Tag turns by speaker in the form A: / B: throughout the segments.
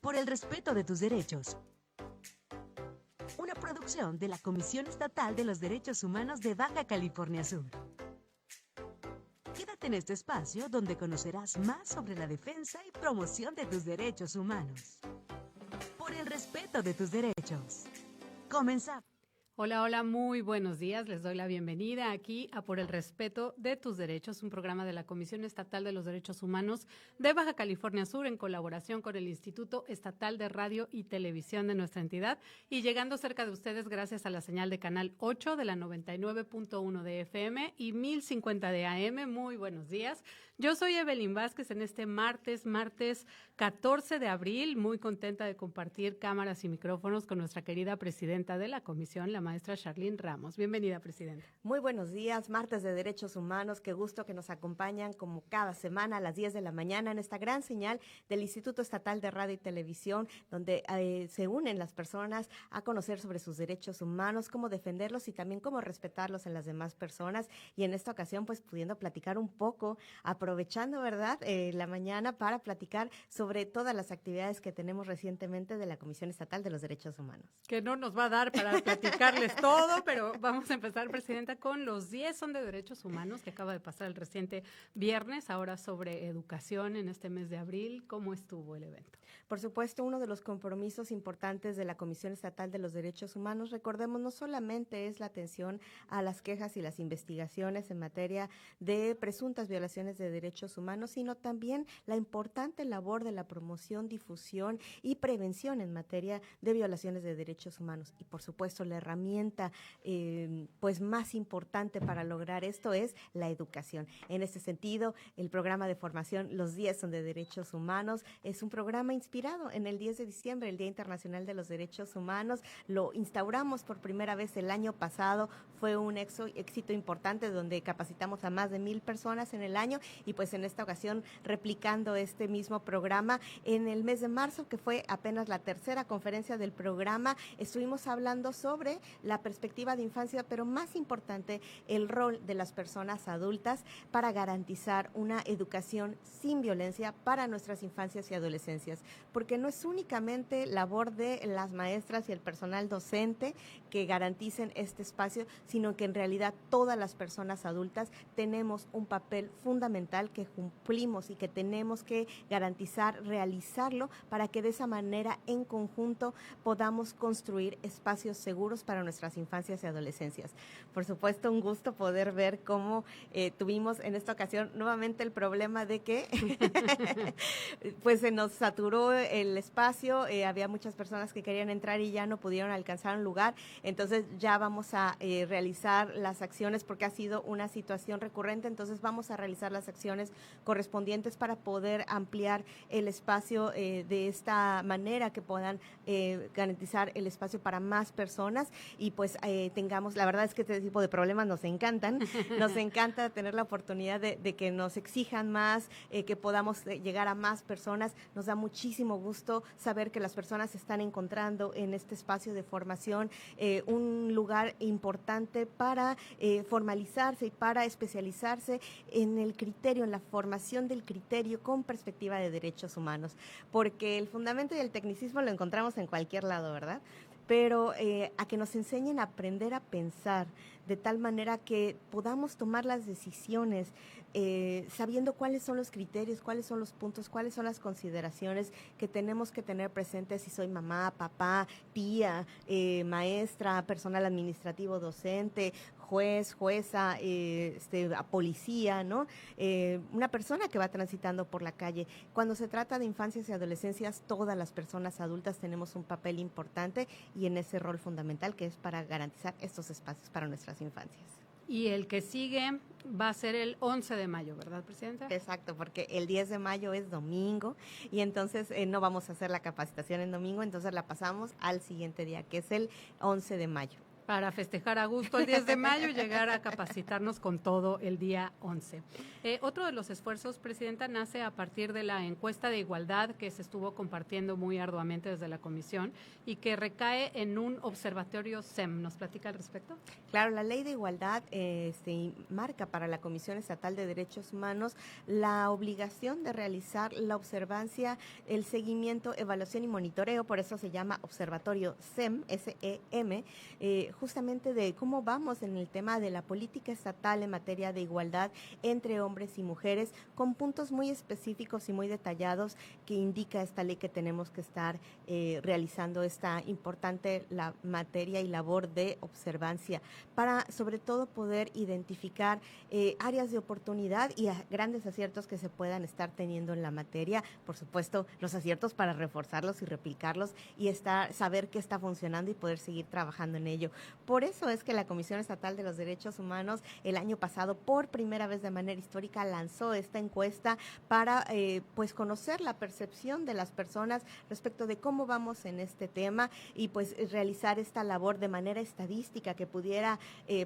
A: por el respeto de tus derechos. Una producción de la Comisión Estatal de los Derechos Humanos de Baja California Sur. Quédate en este espacio donde conocerás más sobre la defensa y promoción de tus derechos humanos. Por el respeto de tus derechos. Comenzamos.
B: Hola, hola, muy buenos días. Les doy la bienvenida aquí a Por el Respeto de tus Derechos, un programa de la Comisión Estatal de los Derechos Humanos de Baja California Sur en colaboración con el Instituto Estatal de Radio y Televisión de nuestra entidad y llegando cerca de ustedes gracias a la señal de Canal 8 de la 99.1 de FM y 1050 de AM. Muy buenos días. Yo soy Evelyn Vázquez en este martes 14 de abril, muy contenta de compartir cámaras y micrófonos con nuestra querida presidenta de la comisión, la maestra Charlene Ramos. Bienvenida, presidenta.
C: Muy buenos días, martes de Derechos Humanos. Qué gusto que nos acompañan como cada semana a las 10 de la mañana en esta gran señal del Instituto Estatal de Radio y Televisión, donde se unen las personas a conocer sobre sus derechos humanos, cómo defenderlos y también cómo respetarlos en las demás personas. Y en esta ocasión, pues pudiendo platicar un poco, aprovechando, ¿verdad?, la mañana para platicar sobre todas las actividades que tenemos recientemente de la Comisión Estatal de los Derechos Humanos.
B: Que no nos va a dar para platicarles todo, pero vamos a empezar, presidenta, con los 10 son de derechos humanos que acaba de pasar el reciente viernes, ahora sobre educación en este mes de abril. ¿Cómo estuvo el evento?
C: Por supuesto, uno de los compromisos importantes de la Comisión Estatal de los Derechos Humanos, recordemos, no solamente es la atención a las quejas y las investigaciones en materia de presuntas violaciones de derechos humanos, sino también la importante labor de la promoción, difusión y prevención en materia de violaciones de derechos humanos. Y por supuesto, la herramienta pues más importante para lograr esto es la educación. En este sentido, el programa de formación Los 10 son de Derechos Humanos es un programa inspirado en el 10 de diciembre, el Día Internacional de los Derechos Humanos. Lo instauramos por primera vez el año pasado, fue un éxito importante donde capacitamos a más de 1,000 personas en el año y pues en esta ocasión replicando este mismo programa en el mes de marzo, que fue apenas la tercera conferencia del programa, estuvimos hablando sobre la perspectiva de infancia, pero más importante, el rol de las personas adultas para garantizar una educación sin violencia para nuestras infancias y adolescencias, porque no es únicamente labor de las maestras y el personal docente que garanticen este espacio, sino que en realidad todas las personas adultas tenemos un papel fundamental que cumplimos y que tenemos que garantizar, realizarlo para que de esa manera en conjunto podamos construir espacios seguros para nuestras infancias y adolescencias. Por supuesto, un gusto poder ver cómo tuvimos en esta ocasión nuevamente el problema de que pues se nos saturó el espacio, había muchas personas que querían entrar y ya no pudieron alcanzar un lugar, entonces ya vamos a realizar las acciones porque ha sido una situación recurrente, entonces vamos a realizar las acciones correspondientes para poder ampliar el espacio de esta manera que puedan garantizar el espacio para más personas y pues tengamos, la verdad es que este tipo de problemas nos encantan, nos encanta tener la oportunidad de que nos exijan más, que podamos llegar a más personas, nos da muchísimo gusto saber que las personas están encontrando en este espacio de formación un lugar importante para formalizarse y para especializarse en el criterio, en la formación del criterio con perspectiva de derechos humanos, porque el fundamento y el tecnicismo lo encontramos en cualquier lado, ¿verdad? Pero a que nos enseñen a aprender a pensar de tal manera que podamos tomar las decisiones sabiendo cuáles son los criterios, cuáles son los puntos, cuáles son las consideraciones que tenemos que tener presentes si soy mamá, papá, tía, maestra, personal administrativo, docente, juez, jueza, policía, ¿no? Una persona que va transitando por la calle. Cuando se trata de infancias y adolescencias, todas las personas adultas tenemos un papel importante y en ese rol fundamental que es para garantizar estos espacios para nuestras infancias.
B: Y el que sigue va a ser el 11 de mayo, ¿verdad, presidenta?
C: Exacto, porque el 10 de mayo es domingo y entonces no vamos a hacer la capacitación en domingo, entonces la pasamos al siguiente día, que es el 11 de mayo.
B: Para festejar a gusto el 10 de mayo y llegar a capacitarnos con todo el día 11. Otro de los esfuerzos, Presidenta, nace a partir de la encuesta de igualdad que se estuvo compartiendo muy arduamente desde la Comisión y que recae en un observatorio SEM. ¿Nos platica al respecto?
C: Claro, la Ley de Igualdad marca para la Comisión Estatal de Derechos Humanos la obligación de realizar la observancia, el seguimiento, evaluación y monitoreo, por eso se llama Observatorio SEM, S-E-M, justamente de cómo vamos en el tema de la política estatal en materia de igualdad entre hombres y mujeres, con puntos muy específicos y muy detallados que indica esta ley que tenemos que estar realizando esta importante materia y labor de observancia para sobre todo poder identificar áreas de oportunidad y grandes aciertos que se puedan estar teniendo en la materia, por supuesto los aciertos para reforzarlos y replicarlos y saber qué está funcionando y poder seguir trabajando en ello. Por eso es que la Comisión Estatal de los Derechos Humanos el año pasado por primera vez de manera histórica lanzó esta encuesta para pues conocer la percepción de las personas respecto de cómo vamos en este tema y pues realizar esta labor de manera estadística que pudiera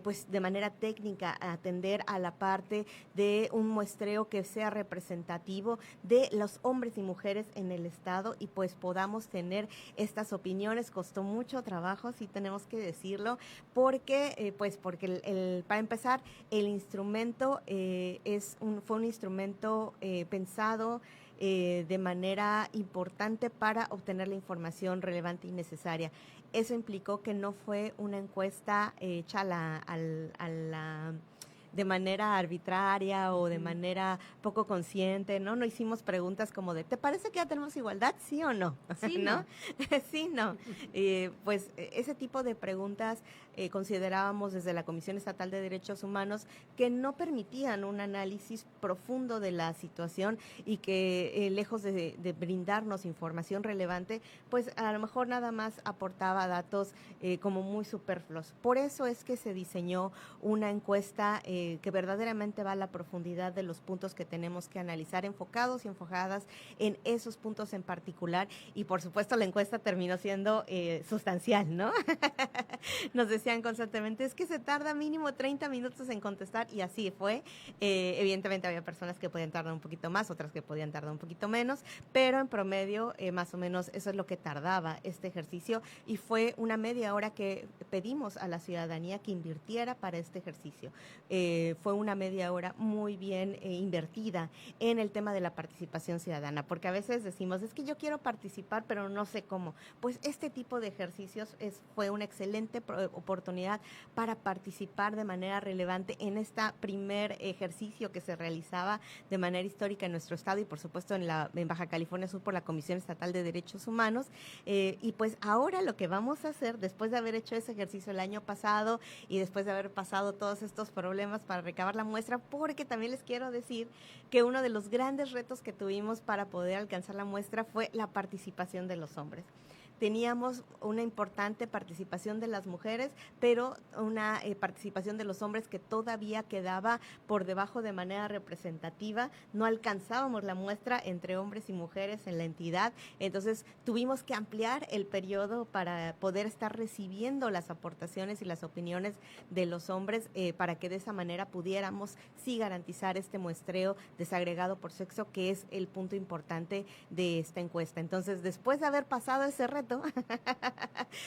C: pues de manera técnica atender a la parte de un muestreo que sea representativo de los hombres y mujeres en el estado y pues podamos tener estas opiniones. Costó mucho trabajo, sí tenemos que decirlo, porque para empezar el instrumento fue un instrumento pensado de manera importante para obtener la información relevante y necesaria. Eso implicó que no fue una encuesta hecha de manera arbitraria o de manera poco consciente, ¿no? No hicimos preguntas como de, ¿te parece que ya tenemos igualdad? ¿Sí o no?
B: Sí,
C: ¿no? Sí, no. Pues ese tipo de preguntas considerábamos desde la Comisión Estatal de Derechos Humanos que no permitían un análisis profundo de la situación y que lejos de brindarnos información relevante, pues a lo mejor nada más aportaba datos como muy superfluos. Por eso es que se diseñó una encuesta que verdaderamente va a la profundidad de los puntos que tenemos que analizar, enfocados y enfocadas en esos puntos en particular. Y por supuesto la encuesta terminó siendo sustancial, ¿no? Nos decían constantemente, es que se tarda mínimo 30 minutos en contestar y así fue. Evidentemente había personas que podían tardar un poquito más, otras que podían tardar un poquito menos, pero en promedio más o menos eso es lo que tardaba este ejercicio y fue una media hora que pedimos a la ciudadanía que invirtiera para este ejercicio. Fue una media hora muy bien invertida en el tema de la participación ciudadana, porque a veces decimos, es que yo quiero participar, pero no sé cómo. Pues este tipo de ejercicios fue una excelente oportunidad para participar de manera relevante en este primer ejercicio que se realizaba de manera histórica en nuestro estado y por supuesto en Baja California Sur por la Comisión Estatal de Derechos Humanos. Y pues ahora lo que vamos a hacer, después de haber hecho ese ejercicio el año pasado y después de haber pasado todos estos problemas para recabar la muestra, porque también les quiero decir que uno de los grandes retos que tuvimos para poder alcanzar la muestra fue la participación de los hombres. Teníamos una importante participación de las mujeres, pero una participación de los hombres que todavía quedaba por debajo de manera representativa. No alcanzábamos la muestra entre hombres y mujeres en la entidad, entonces tuvimos que ampliar el periodo para poder estar recibiendo las aportaciones y las opiniones de los hombres para que de esa manera pudiéramos sí garantizar este muestreo desagregado por sexo, que es el punto importante de esta encuesta. Entonces, después de haber pasado ese reto,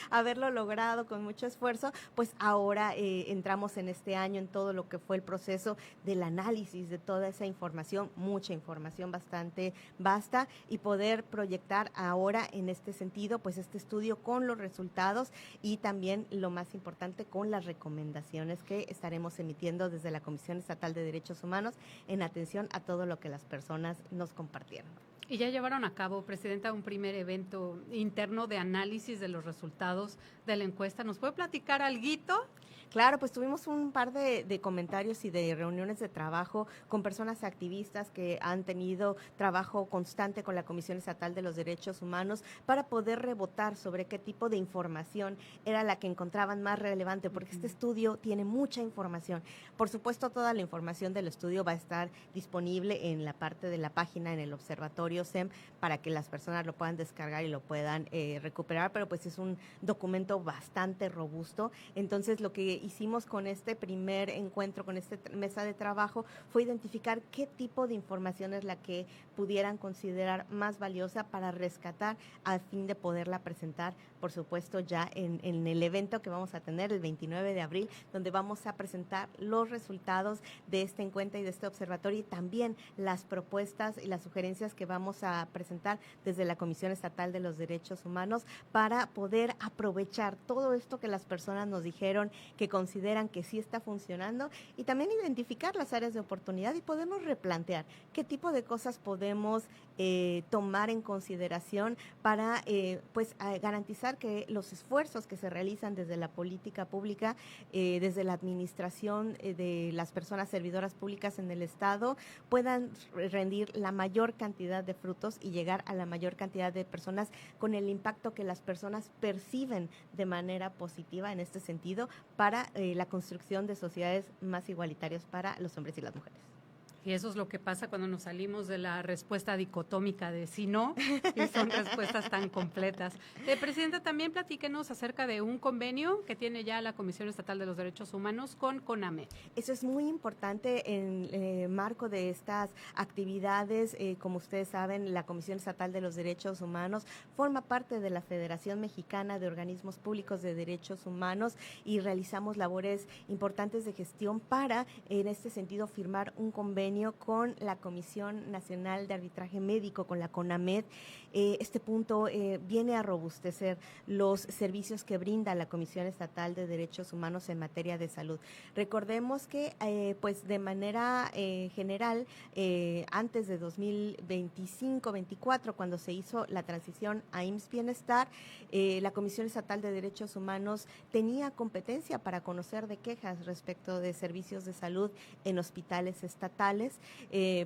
C: haberlo logrado con mucho esfuerzo, pues ahora entramos en este año en todo lo que fue el proceso del análisis de toda esa información, mucha información bastante vasta, y poder proyectar ahora en este sentido, pues este estudio con los resultados y también lo más importante con las recomendaciones que estaremos emitiendo desde la Comisión Estatal de Derechos Humanos en atención a todo lo que las personas nos compartieron.
B: Y ya llevaron a cabo, Presidenta, un primer evento interno de análisis de los resultados de la encuesta. ¿Nos puede platicar alguito?
C: Claro, pues tuvimos un par de comentarios y de reuniones de trabajo con personas activistas que han tenido trabajo constante con la Comisión Estatal de los Derechos Humanos para poder rebotar sobre qué tipo de información era la que encontraban más relevante, porque este estudio tiene mucha información. Por supuesto, toda la información del estudio va a estar disponible en la parte de la página, en el observatorio formulario SEM para que las personas lo puedan descargar y lo puedan recuperar, pero pues es un documento bastante robusto. Entonces lo que hicimos con este primer encuentro, con esta mesa de trabajo, fue identificar qué tipo de información es la que pudieran considerar más valiosa para rescatar a fin de poderla presentar, por supuesto, ya en el evento que vamos a tener el 29 de abril, donde vamos a presentar los resultados de este encuentro y de este observatorio y también las propuestas y las sugerencias que vamos a presentar desde la Comisión Estatal de los Derechos Humanos para poder aprovechar todo esto que las personas nos dijeron que consideran que sí está funcionando y también identificar las áreas de oportunidad y podernos replantear qué tipo de cosas podemos tomar en consideración para garantizar que los esfuerzos que se realizan desde la política pública, desde la administración de las personas servidoras públicas en el Estado, puedan rendir la mayor cantidad de frutos y llegar a la mayor cantidad de personas con el impacto que las personas perciben de manera positiva en este sentido para la construcción de sociedades más igualitarias para los hombres y las mujeres.
B: Y eso es lo que pasa cuando nos salimos de la respuesta dicotómica de sí, no, y son respuestas tan completas. Presidenta, también platíquenos acerca de un convenio que tiene ya la Comisión Estatal de los Derechos Humanos con CONAMED.
C: Eso es muy importante en el marco de estas actividades. Como ustedes saben, la Comisión Estatal de los Derechos Humanos forma parte de la Federación Mexicana de Organismos Públicos de Derechos Humanos y realizamos labores importantes de gestión para, en este sentido, firmar un convenio con la Comisión Nacional de Arbitraje Médico, con la CONAMED. Este punto viene a robustecer los servicios que brinda la Comisión Estatal de Derechos Humanos en materia de salud. Recordemos que pues de manera general, antes de 2025-24, cuando se hizo la transición a IMSS Bienestar, la Comisión Estatal de Derechos Humanos tenía competencia para conocer de quejas respecto de servicios de salud en hospitales estatales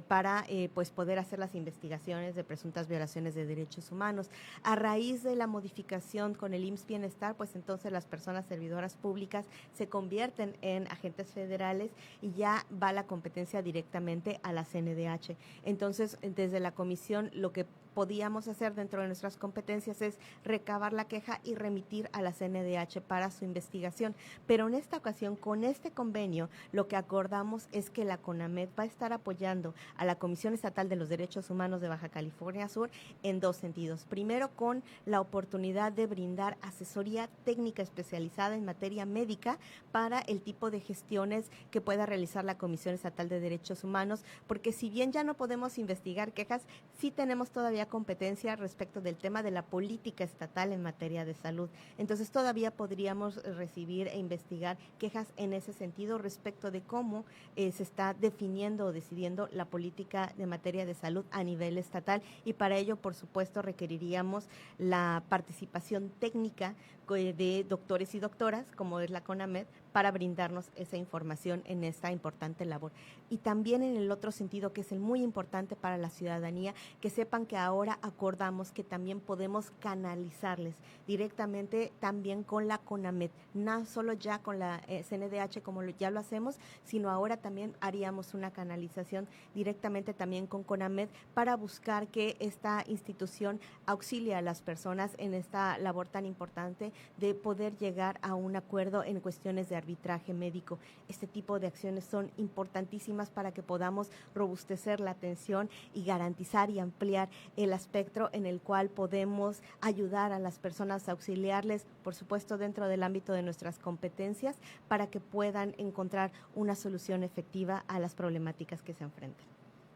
C: para pues poder hacer las investigaciones de presuntas violaciones de derechos humanos. A raíz de la modificación con el IMSS Bienestar, pues entonces las personas servidoras públicas se convierten en agentes federales y ya va la competencia directamente a la CNDH. Entonces, desde la comisión, lo que podíamos hacer dentro de nuestras competencias es recabar la queja y remitir a la CNDH para su investigación. Pero en esta ocasión, con este convenio, lo que acordamos es que la CONAMED va a estar apoyando a la Comisión Estatal de los Derechos Humanos de Baja California Sur en dos sentidos. Primero, con la oportunidad de brindar asesoría técnica especializada en materia médica para el tipo de gestiones que pueda realizar la Comisión Estatal de Derechos Humanos, porque si bien ya no podemos investigar quejas, sí tenemos todavía competencia respecto del tema de la política estatal en materia de salud. Entonces todavía podríamos recibir e investigar quejas en ese sentido respecto de cómo se está definiendo o decidiendo la política de materia de salud a nivel estatal, y para ello, por supuesto, requeriríamos la participación técnica de doctores y doctoras, como es la CONAMED, para brindarnos esa información en esta importante labor. Y también en el otro sentido, que es el muy importante para la ciudadanía, que sepan que ahora acordamos que también podemos canalizarles directamente también con la CONAMED, no solo ya con la CNDH como ya lo hacemos, sino ahora también haríamos una canalización directamente también con CONAMED para buscar que esta institución auxilie a las personas en esta labor tan importante de poder llegar a un acuerdo en cuestiones de arbitraje médico. Este tipo de acciones son importantísimas para que podamos robustecer la atención y garantizar y ampliar el espectro en el cual podemos ayudar a las personas, a auxiliarles, por supuesto dentro del ámbito de nuestras competencias, para que puedan encontrar una solución efectiva a las problemáticas que se enfrentan.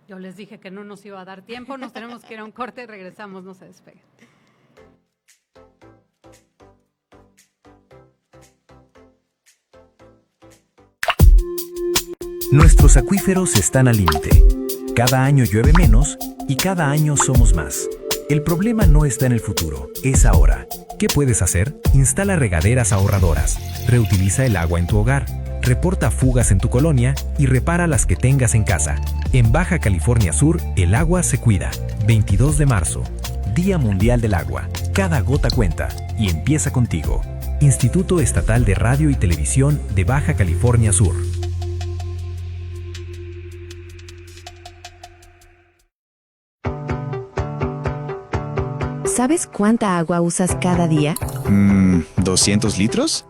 B: Yo les dije que no nos iba a dar tiempo, nos tenemos que ir a un corte y regresamos, no se despeguen.
D: Nuestros acuíferos están al límite. Cada año llueve menos y cada año somos más. El problema no está en el futuro, es ahora. ¿Qué puedes hacer? Instala regaderas ahorradoras, reutiliza el agua en tu hogar, reporta fugas en tu colonia y repara las que tengas en casa. En Baja California Sur, el agua se cuida. 22 de marzo, Día Mundial del Agua. Cada gota cuenta y empieza contigo. Instituto Estatal de Radio y Televisión de Baja California Sur.
E: ¿Sabes cuánta agua usas cada día?
F: ¿200 litros?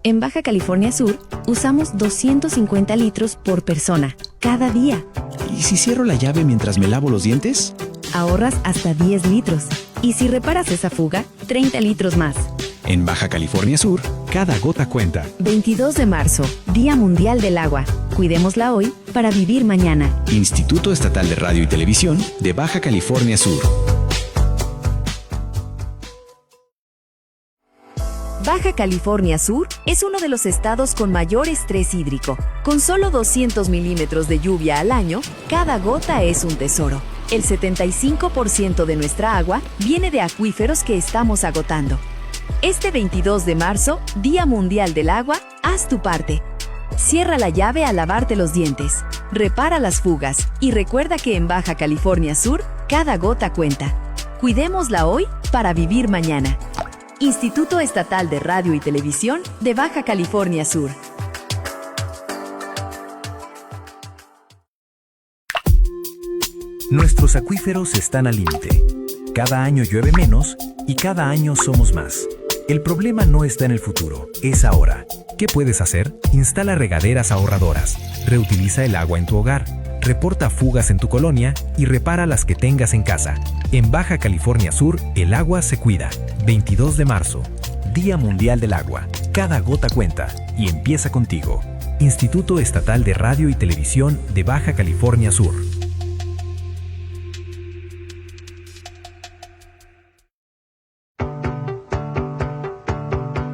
E: En Baja California Sur, usamos 250 litros por persona, cada día.
F: ¿Y si cierro la llave mientras me lavo los dientes?
E: Ahorras hasta 10 litros. Y si reparas esa fuga, 30 litros más.
F: En Baja California Sur, cada gota cuenta.
E: 22 de marzo, Día Mundial del Agua. Cuidémosla hoy para vivir mañana.
F: Instituto Estatal de Radio y Televisión de Baja California Sur.
E: Baja California Sur es uno de los estados con mayor estrés hídrico. Con solo 200 milímetros de lluvia al año, cada gota es un tesoro. El 75% de nuestra agua viene de acuíferos que estamos agotando. Este 22 de marzo, Día Mundial del Agua, haz tu parte. Cierra la llave al lavarte los dientes. Repara las fugas y recuerda que en Baja California Sur, cada gota cuenta. Cuidémosla hoy para vivir mañana. Instituto Estatal de Radio y Televisión de Baja California Sur.
D: Nuestros acuíferos están al límite. Cada año llueve menos y cada año somos más. El problema no está en el futuro, es ahora. ¿Qué puedes hacer? Instala regaderas ahorradoras, reutiliza el agua en tu hogar, reporta fugas en tu colonia y repara las que tengas en casa. En Baja California Sur, el agua se cuida. 22 de marzo, Día Mundial del Agua. Cada gota cuenta y empieza contigo. Instituto Estatal de Radio y Televisión de Baja California Sur.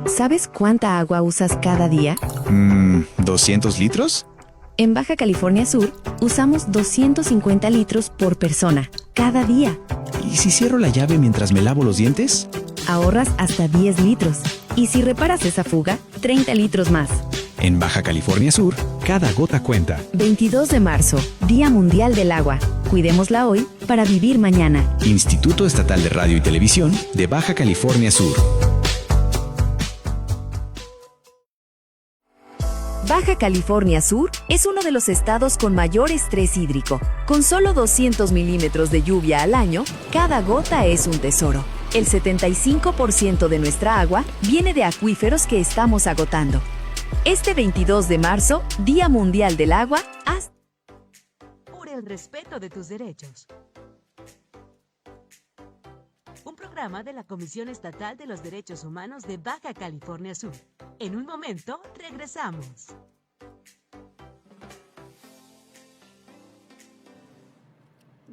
E: ¿Sabes cuánta agua usas cada día?
F: ¿200 litros?
E: En Baja California Sur, usamos 250 litros por persona, cada día.
F: ¿Y si cierro la llave mientras me lavo los dientes?
E: Ahorras hasta 10 litros. Y si reparas esa fuga, 30 litros más.
F: En Baja California Sur, cada gota cuenta.
E: 22 de marzo, Día Mundial del Agua. Cuidémosla hoy para vivir mañana.
F: Instituto Estatal de Radio y Televisión de Baja California Sur.
E: Baja California Sur es uno de los estados con mayor estrés hídrico. Con solo 200 milímetros de lluvia al año, cada gota es un tesoro. El 75% de nuestra agua viene de acuíferos que estamos agotando. Este 22 de marzo, Día Mundial del Agua, haz...
A: Por el respeto de tus derechos. Un programa de la Comisión Estatal de los Derechos Humanos de Baja California Sur. En un momento, regresamos.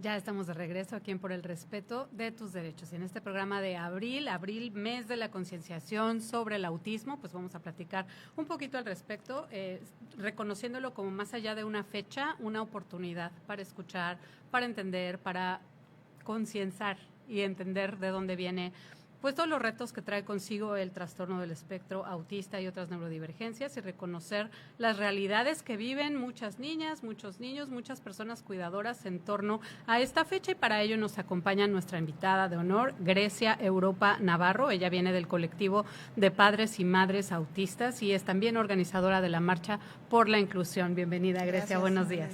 B: Ya estamos de regreso aquí en Por el Respeto de tus Derechos. Y en este programa de abril, mes de la concienciación sobre el autismo, pues vamos a platicar un poquito al respecto, reconociéndolo como más allá de una fecha, una oportunidad para escuchar, para entender, para concienciar y entender de dónde viene pues todos los retos que trae consigo el trastorno del espectro autista y otras neurodivergencias, y reconocer las realidades que viven muchas niñas, muchos niños, muchas personas cuidadoras en torno a esta fecha. Y para ello nos acompaña nuestra invitada de honor, Grecia Europa Navarro. Ella viene del colectivo de padres y madres autistas y es también organizadora de la Marcha por la Inclusión. Bienvenida, Grecia. Gracias, buenos días.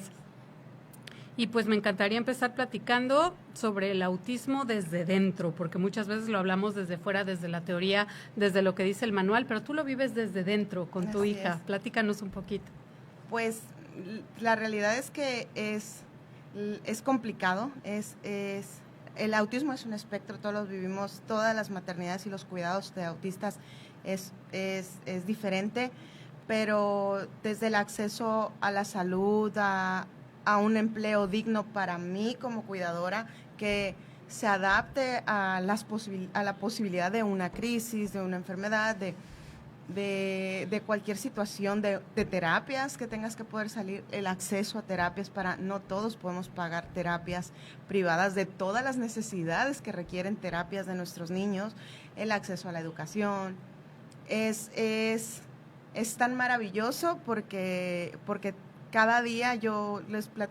B: Y pues me encantaría empezar platicando sobre el autismo desde dentro, porque muchas veces lo hablamos desde fuera, desde la teoría, desde lo que dice el manual, pero tú lo vives desde dentro con tu hija. Platícanos un poquito.
C: Pues la realidad es que es complicado, el autismo es un espectro, todos los vivimos, todas las maternidades y los cuidados de autistas es diferente, pero desde el acceso a la salud, a un empleo digno para mí como cuidadora, que se adapte a la posibilidad de una crisis, de una enfermedad, de cualquier situación, de terapias que tengas que poder salir, el acceso a terapias no todos podemos pagar terapias privadas de todas las necesidades que requieren terapias de nuestros niños, el acceso a la educación, es tan maravilloso porque
G: cada día yo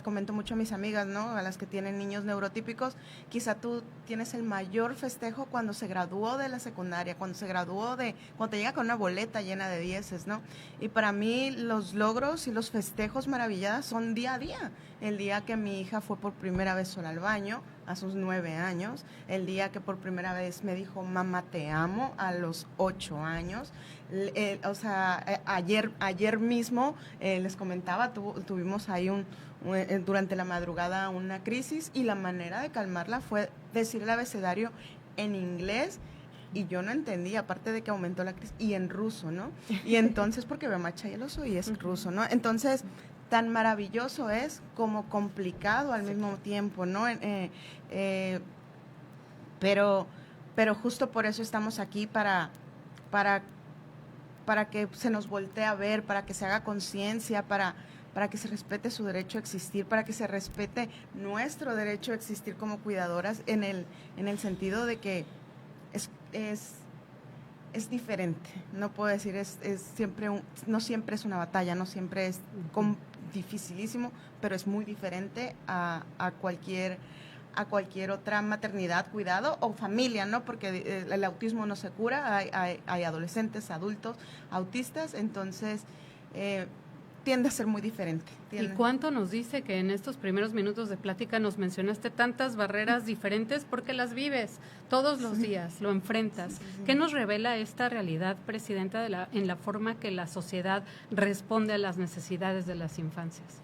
G: comento mucho a mis amigas, ¿no? A las que tienen niños neurotípicos, quizá tú tienes el mayor festejo cuando se graduó de la secundaria, cuando te llega con una boleta llena de dieces, ¿no? Y para mí los logros y los festejos maravillados son día a día. El día que mi hija fue por primera vez sola al baño, a sus 9 años, el día que por primera vez me dijo, mamá, te amo, a los 8 años. Ayer mismo les comentaba, tuvimos ahí durante la madrugada una crisis, y la manera de calmarla fue decir el abecedario en inglés, y yo no entendía, aparte de que aumentó la crisis, y en ruso, ¿no? Y entonces, porque me macha el oso y es ruso, ¿no? Entonces, tan maravilloso es como complicado al mismo tiempo, ¿no? Pero justo por eso estamos aquí, para que se nos voltee a ver, para que se haga conciencia, para que se respete su derecho a existir, para que se respete nuestro derecho a existir como cuidadoras, en el sentido de que es diferente. No puedo decir, no siempre es una batalla, no siempre es dificilísimo, pero es muy diferente a cualquier otra maternidad, cuidado o familia, ¿no? Porque el autismo no se cura, hay adolescentes, adultos, autistas, entonces tiende a ser muy diferente.
B: ¿Y cuánto nos dice que en estos primeros minutos de plática nos mencionaste tantas barreras diferentes porque las vives todos los días, lo enfrentas? Sí. ¿Qué nos revela esta realidad, Presidenta, en la forma que la sociedad responde a las necesidades de las infancias?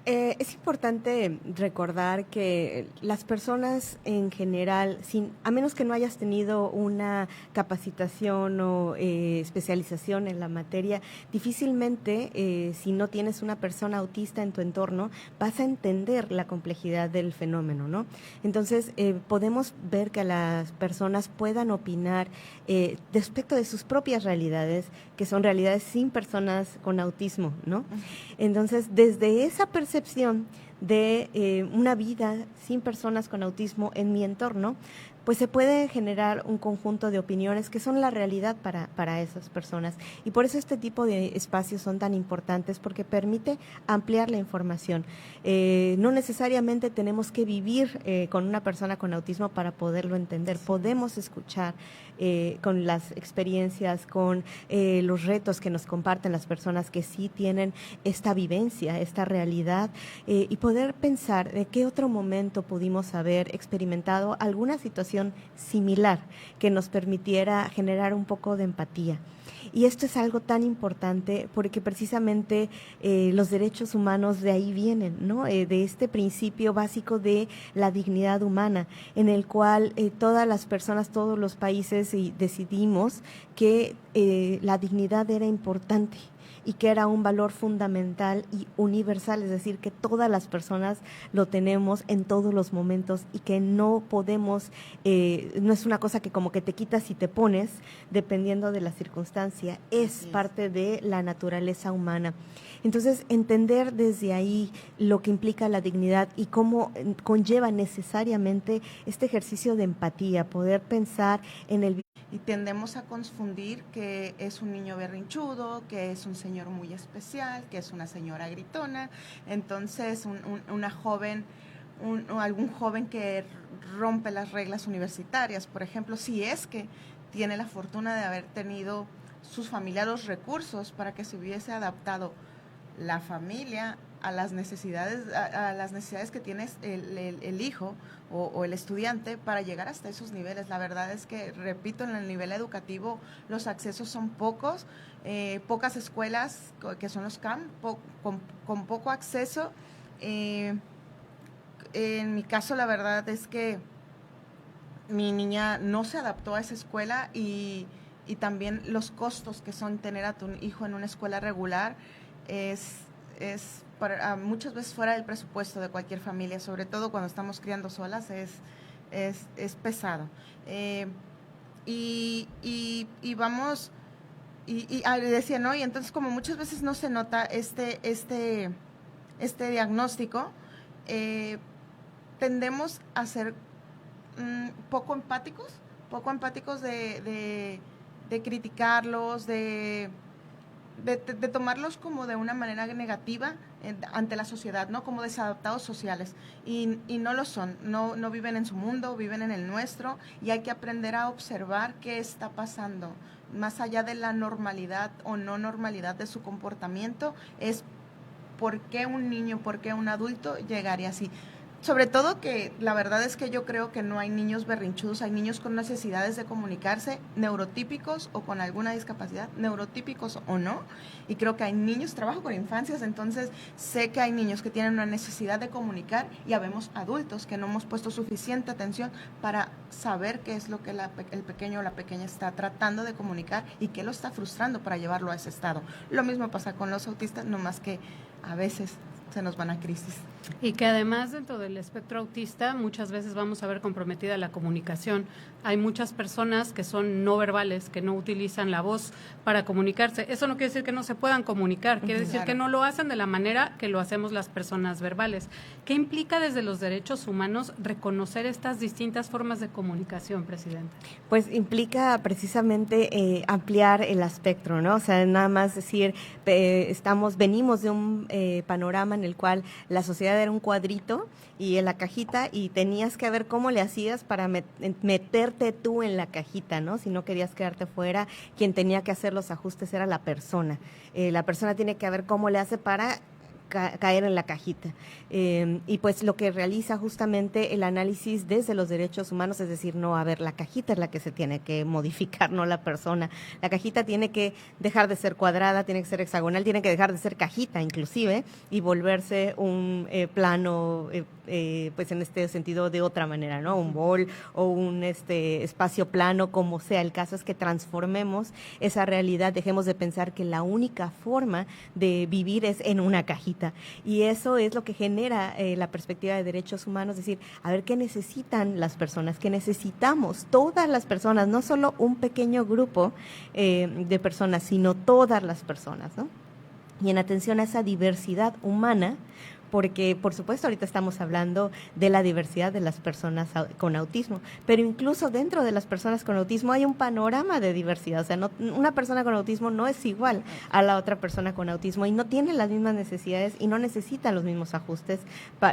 C: Es importante recordar que las personas en general, a menos que no hayas tenido una capacitación o especialización en la materia, difícilmente, si no tienes una persona autista en tu entorno, vas a entender la complejidad del fenómeno, ¿no? Entonces, podemos ver que las personas puedan opinar respecto de sus propias realidades, que son realidades sin personas con autismo, ¿no? Entonces, desde esa percepción de una vida sin personas con autismo en mi entorno, pues se puede generar un conjunto de opiniones que son la realidad para esas personas. Y por eso este tipo de espacios son tan importantes, porque permite ampliar la información. No necesariamente tenemos que vivir con una persona con autismo para poderlo entender. Podemos escuchar con las experiencias, con los retos que nos comparten las personas que sí tienen esta vivencia, esta realidad, y poder pensar de qué otro momento pudimos haber experimentado alguna situación similar que nos permitiera generar un poco de empatía. Y esto es algo tan importante porque precisamente los derechos humanos de ahí vienen, ¿no? De este principio básico de la dignidad humana, en el cual todas las personas, todos los países decidimos que la dignidad era importante y que era un valor fundamental y universal, es decir, que todas las personas lo tenemos en todos los momentos y que no podemos, no es una cosa que como que te quitas y te pones dependiendo de la circunstancia, es parte de la naturaleza humana. Entonces, entender desde ahí lo que implica la dignidad y cómo conlleva necesariamente este ejercicio de empatía, poder pensar en el...
G: Y tendemos a confundir que es un niño berrinchudo, que es un señor muy especial, que es una señora gritona. Entonces, algún joven que rompe las reglas universitarias, por ejemplo, si es que tiene la fortuna de haber tenido sus familias los recursos para que se hubiese adaptado la familia a las necesidades que tiene el hijo o el estudiante para llegar hasta esos niveles. La verdad es que, repito, en el nivel educativo los accesos son pocos, pocas escuelas que son los CAM, con poco acceso. En mi caso, la verdad es que mi niña no se adaptó a esa escuela y también los costos que son tener a tu hijo en una escuela regular es muchas veces fuera del presupuesto de cualquier familia, sobre todo cuando estamos criando solas, es pesado. Y decía, ¿no? Y entonces, como muchas veces no se nota este diagnóstico, tendemos a ser poco empáticos de criticarlos, de de tomarlos como de una manera negativa ante la sociedad, ¿no? Como desadaptados sociales. Y no lo son, no viven en su mundo, viven en el nuestro, y hay que aprender a observar qué está pasando. Más allá de la normalidad o no normalidad de su comportamiento, es por qué un niño, por qué un adulto llegaría así. Sobre todo que la verdad es que yo creo que no hay niños berrinchudos, hay niños con necesidades de comunicarse, neurotípicos o con alguna discapacidad, neurotípicos o no, y creo que hay niños, trabajo con infancias, entonces sé que hay niños que tienen una necesidad de comunicar y habemos adultos que no hemos puesto suficiente atención para saber qué es lo que el pequeño o la pequeña está tratando de comunicar y qué lo está frustrando para llevarlo a ese estado. Lo mismo pasa con los autistas, no más que a veces se nos van a crisis.
B: Y que además dentro del espectro autista muchas veces vamos a ver comprometida la comunicación. Hay muchas personas que son no verbales, que no utilizan la voz para comunicarse. Eso no quiere decir que no se puedan comunicar, quiere decir que no lo hacen de la manera que lo hacemos las personas verbales. ¿Qué implica desde los derechos humanos reconocer estas distintas formas de comunicación, Presidenta?
C: Pues implica precisamente ampliar el espectro, ¿no? O sea, nada más decir, venimos de un panorama en el cual la sociedad era un cuadrito y en la cajita, y tenías que ver cómo le hacías para meterte tú en la cajita, ¿no? Si no querías quedarte fuera, quien tenía que hacer los ajustes era la persona. La persona tiene que ver cómo le hace para caer en la cajita. Y pues lo que realiza justamente el análisis desde los derechos humanos, es decir, no, a ver, la cajita es la que se tiene que modificar, no la persona. La cajita tiene que dejar de ser cuadrada, tiene que ser hexagonal, tiene que dejar de ser cajita inclusive y volverse un plano, pues en este sentido de otra manera, ¿no? Un bol o un espacio plano, como sea. El caso es que transformemos esa realidad, dejemos de pensar que la única forma de vivir es en una cajita. Y eso es lo que genera la perspectiva de derechos humanos, es decir, a ver qué necesitan las personas, qué necesitamos todas las personas, no solo un pequeño grupo de personas, sino todas las personas, ¿no? Y en atención a esa diversidad humana, porque por supuesto ahorita estamos hablando de la diversidad de las personas con autismo, pero incluso dentro de las personas con autismo hay un panorama de diversidad, o sea, una persona con autismo no es igual a la otra persona con autismo y no tiene las mismas necesidades y no necesita los mismos ajustes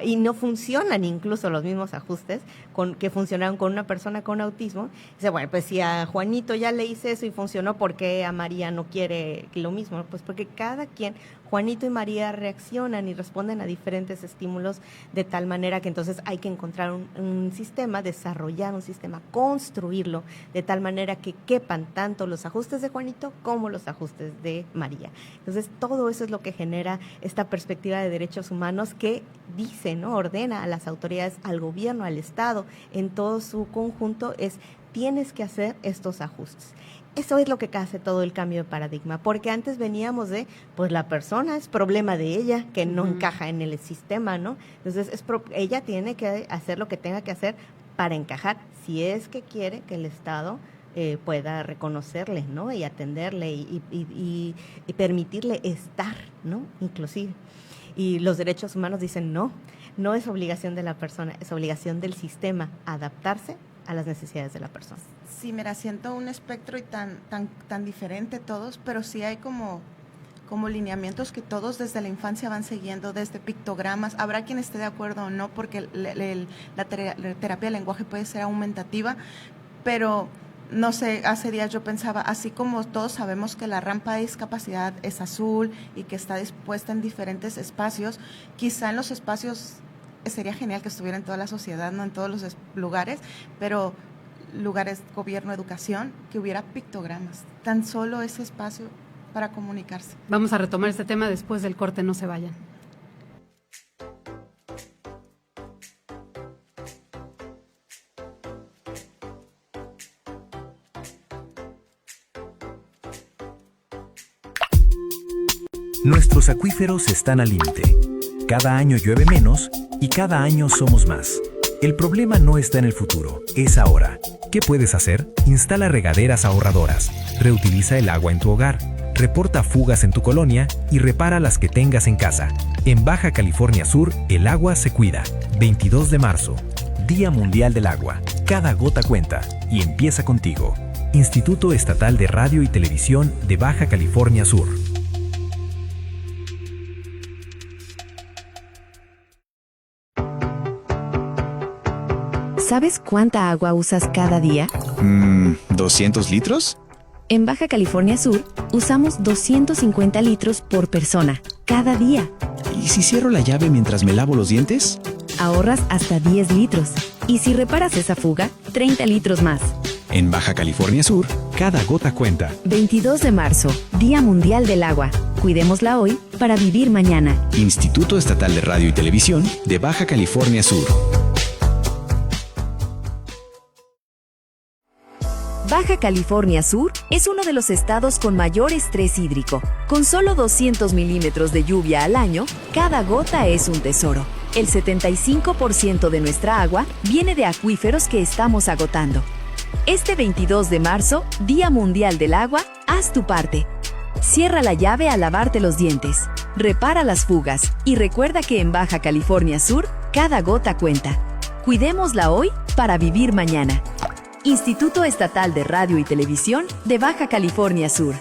C: y no funcionan incluso los mismos ajustes que funcionaron con una persona con autismo. Dice, bueno, pues si a Juanito ya le hice eso y funcionó, ¿por qué a María no quiere lo mismo? Pues porque cada quien, Juanito y María, reaccionan y responden a diferentes estímulos de tal manera que entonces hay que encontrar un sistema, desarrollar un sistema, construirlo de tal manera que quepan tanto los ajustes de Juanito como los ajustes de María. Entonces todo eso es lo que genera esta perspectiva de derechos humanos que dice, ¿no? Ordena a las autoridades, al gobierno, al Estado, en todo su conjunto, tienes que hacer estos ajustes. Eso es lo que hace todo el cambio de paradigma, porque antes veníamos de, pues la persona es problema de ella, que no encaja en el sistema, ¿no? Entonces ella tiene que hacer lo que tenga que hacer para encajar, si es que quiere que el Estado pueda reconocerle, ¿no? Y atenderle y permitirle estar, ¿no? Inclusive. Y los derechos humanos dicen no es obligación de la persona, es obligación del sistema adaptarse a las necesidades de la persona.
G: Sí, mira, siento un espectro y tan diferente todos, pero sí hay como lineamientos que todos desde la infancia van siguiendo, desde pictogramas. Habrá quien esté de acuerdo o no, porque la terapia de lenguaje puede ser aumentativa, pero no sé, hace días yo pensaba, así como todos sabemos que la rampa de discapacidad es azul y que está dispuesta en diferentes espacios, quizá en los espacios sería genial que estuviera en toda la sociedad, no en todos los lugares, pero lugares, gobierno, educación, que hubiera pictogramas, tan solo ese espacio para comunicarse.
B: Vamos a retomar este tema después del corte, no se vayan.
D: Nuestros acuíferos están al límite. Cada año llueve menos y cada año somos más. El problema no está en el futuro, es ahora. ¿Qué puedes hacer? Instala regaderas ahorradoras, reutiliza el agua en tu hogar, reporta fugas en tu colonia y repara las que tengas en casa. En Baja California Sur, el agua se cuida. 22 de marzo, Día Mundial del Agua. Cada gota cuenta y empieza contigo. Instituto Estatal de Radio y Televisión de Baja California Sur.
E: ¿Sabes cuánta agua usas cada día?
F: ¿200 litros?
E: En Baja California Sur, usamos 250 litros por persona, cada día.
F: ¿Y si cierro la llave mientras me lavo los dientes?
E: Ahorras hasta 10 litros. Y si reparas esa fuga, 30 litros más.
F: En Baja California Sur, cada gota cuenta.
E: 22 de marzo, Día Mundial del Agua. Cuidémosla hoy para vivir mañana.
F: Instituto Estatal de Radio y Televisión de Baja California Sur.
E: Baja California Sur es uno de los estados con mayor estrés hídrico. Con solo 200 milímetros de lluvia al año, cada gota es un tesoro. El 75% de nuestra agua viene de acuíferos que estamos agotando. Este 22 de marzo, Día Mundial del Agua, haz tu parte. Cierra la llave al lavarte los dientes. Repara las fugas y recuerda que en Baja California Sur, cada gota cuenta. Cuidémosla hoy para vivir mañana. Instituto Estatal de Radio y Televisión de Baja California Sur.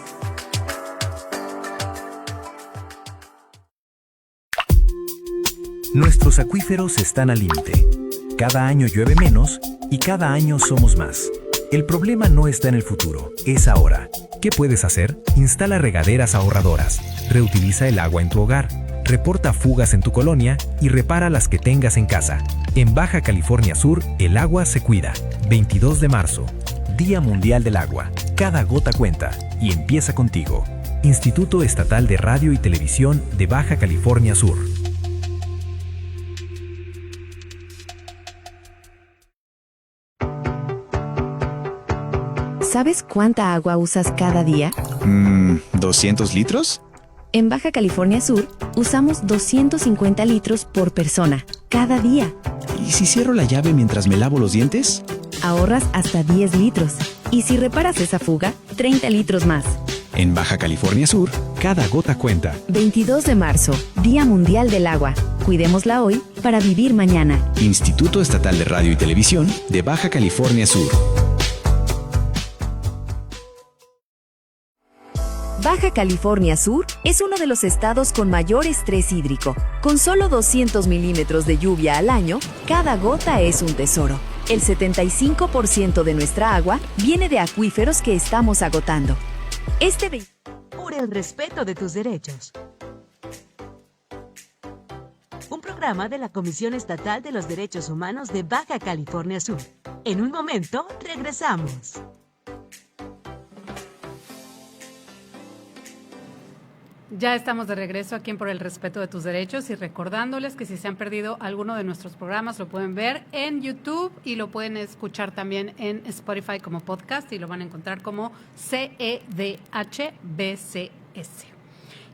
D: Nuestros acuíferos están al límite. Cada año llueve menos y cada año somos más. El problema no está en el futuro, es ahora. ¿Qué puedes hacer? Instala regaderas ahorradoras, reutiliza el agua en tu hogar, reporta fugas en tu colonia y repara las que tengas en casa. En Baja California Sur, el agua se cuida. 22 de marzo, Día Mundial del Agua. Cada gota cuenta y empieza contigo. Instituto Estatal de Radio y Televisión de Baja California Sur.
E: ¿Sabes cuánta agua usas cada día?
F: ¿200 litros?
E: En Baja California Sur, usamos 250 litros por persona, cada día.
F: ¿Y si cierro la llave mientras me lavo los dientes?
E: Ahorras hasta 10 litros. Y si reparas esa fuga, 30 litros más.
F: En Baja California Sur, cada gota cuenta.
E: 22 de marzo, Día Mundial del Agua. Cuidémosla hoy para vivir mañana.
F: Instituto Estatal de Radio y Televisión de Baja California Sur.
E: Baja California Sur es uno de los estados con mayor estrés hídrico. Con solo 200 milímetros de lluvia al año, cada gota es un tesoro. El 75% de nuestra agua viene de acuíferos que estamos agotando.
A: Por el respeto de tus derechos. Un programa de la Comisión Estatal de los Derechos Humanos de Baja California Sur. En un momento, regresamos.
B: Ya estamos de regreso aquí en Por el Respeto de tus Derechos y recordándoles que si se han perdido alguno de nuestros programas lo pueden ver en YouTube y lo pueden escuchar también en Spotify como podcast y lo van a encontrar como CEDHBCS.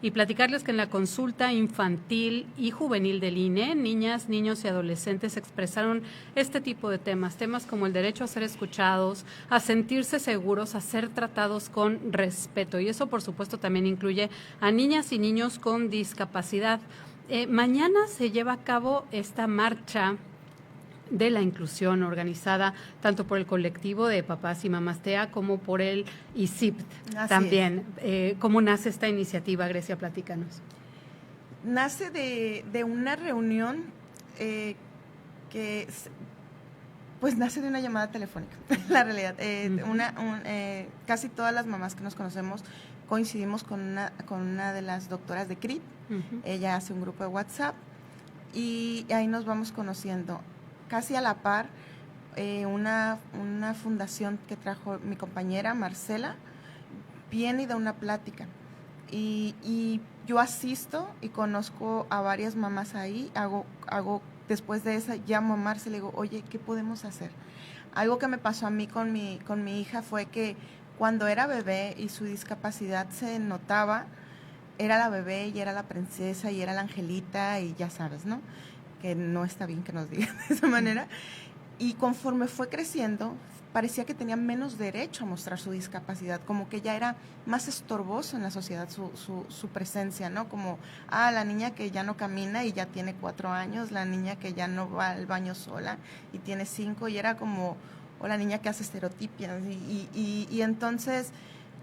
B: Y platicarles que en la consulta infantil y juvenil del INE, niñas, niños y adolescentes expresaron este tipo de temas como el derecho a ser escuchados, a sentirse seguros, a ser tratados con respeto. Y eso, por supuesto, también incluye a niñas y niños con discapacidad. Mañana se lleva a cabo esta marcha de la inclusión organizada tanto por el colectivo de papás y mamás TEA como por el ICIPT también. ¿Cómo nace esta iniciativa, Grecia? Platícanos.
G: Nace de una reunión que pues nace de una llamada telefónica, la realidad. Casi todas las mamás que nos conocemos coincidimos con una de las doctoras de CRIP. Ella hace un grupo de WhatsApp y ahí nos vamos conociendo. Casi a la par, una fundación que trajo mi compañera Marcela viene y da una plática. Y yo asisto y conozco a varias mamás ahí. Después de esa, llamo a Marcela y le digo, oye, ¿qué podemos hacer? Algo que me pasó a mí con mi hija fue que cuando era bebé y su discapacidad se notaba, era la bebé y era la princesa y era la angelita y ya sabes, ¿no? Que no está bien que nos digan de esa manera, y conforme fue creciendo, parecía que tenía menos derecho a mostrar su discapacidad, como que ya era más estorboso en la sociedad su presencia, ¿no? Como, la niña que ya no camina y ya tiene 4 años, la niña que ya no va al baño sola y tiene 5, y era como, o la niña que hace estereotipias, y entonces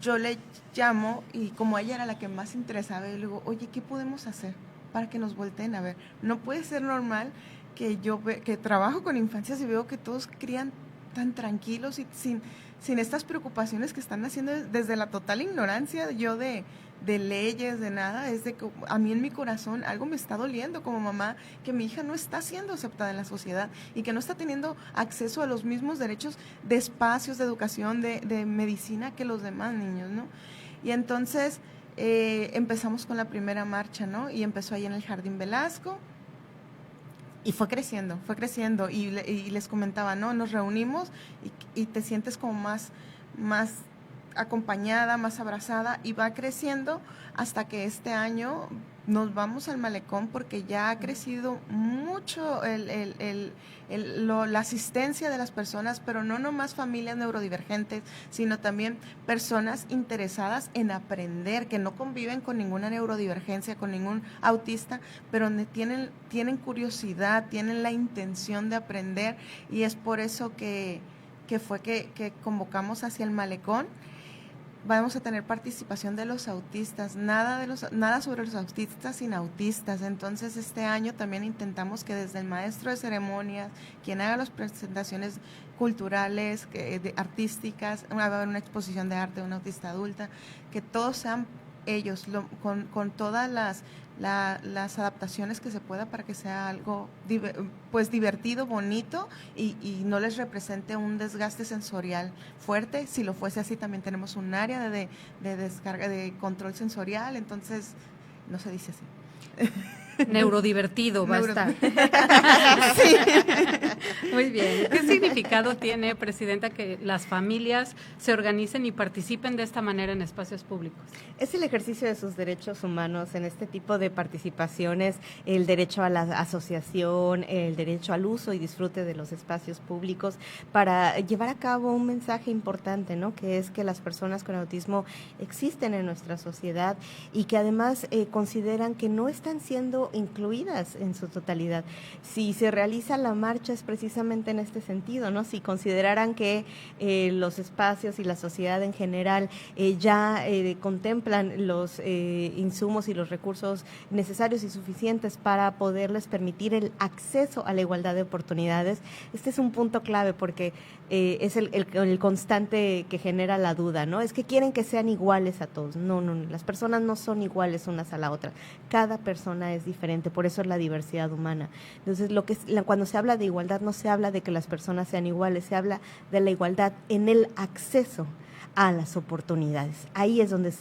G: yo le llamo, y como ella era la que más interesaba, yo le digo, oye, ¿qué podemos hacer para que nos volteen a ver? No puede ser normal que trabajo con infancias y veo que todos crían tan tranquilos y sin estas preocupaciones que están haciendo desde la total ignorancia yo de leyes, de nada. Es de que a mí en mi corazón algo me está doliendo como mamá, que mi hija no está siendo aceptada en la sociedad y que no está teniendo acceso a los mismos derechos de espacios, de educación, de medicina que los demás niños, ¿no? Y entonces empezamos con la primera marcha, ¿no? Y empezó ahí en el Jardín Velasco. Y fue creciendo, y les comentaba, ¿no? Nos reunimos y te sientes como más acompañada, más abrazada, y va creciendo hasta que este año nos vamos al malecón porque ya ha crecido mucho la asistencia de las personas, pero no nomás familias neurodivergentes, sino también personas interesadas en aprender, que no conviven con ninguna neurodivergencia, con ningún autista, pero tienen curiosidad, tienen la intención de aprender, y es por eso que convocamos hacia el malecón. Vamos a tener participación de los autistas, nada sobre los autistas sin autistas. Entonces este año también intentamos que desde el maestro de ceremonias, quien haga las presentaciones culturales, artísticas, va a haber una exposición de arte de una autista adulta, que todos sean ellos, con todas las adaptaciones que se pueda, para que sea algo pues divertido, bonito, y no les represente un desgaste sensorial fuerte. Si lo fuese así, también tenemos un área de descarga, de control sensorial, entonces no se dice así.
B: Neurodivertido va a estar.
G: Sí.
B: Muy bien. ¿Qué significado tiene, Presidenta, que las familias se organicen y participen de esta manera en espacios públicos?
C: Es el ejercicio de sus derechos humanos en este tipo de participaciones, el derecho a la asociación, el derecho al uso y disfrute de los espacios públicos, para llevar a cabo un mensaje importante, ¿no? Que es que las personas con autismo existen en nuestra sociedad y que además consideran que no están siendo incluidas en su totalidad. Si se realiza la marcha es precisamente en este sentido, ¿no? Si consideraran que los espacios y la sociedad en general ya contemplan los insumos y los recursos necesarios y suficientes para poderles permitir el acceso a la igualdad de oportunidades, este es un punto clave, porque es el constante que genera la duda, ¿no? Es que quieren que sean iguales a todos. No, las personas no son iguales unas a la otra. Cada persona es diferente, por eso es la diversidad humana. Entonces, cuando se habla de igualdad, no se habla de que las personas sean iguales, se habla de la igualdad en el acceso a las oportunidades. Ahí es donde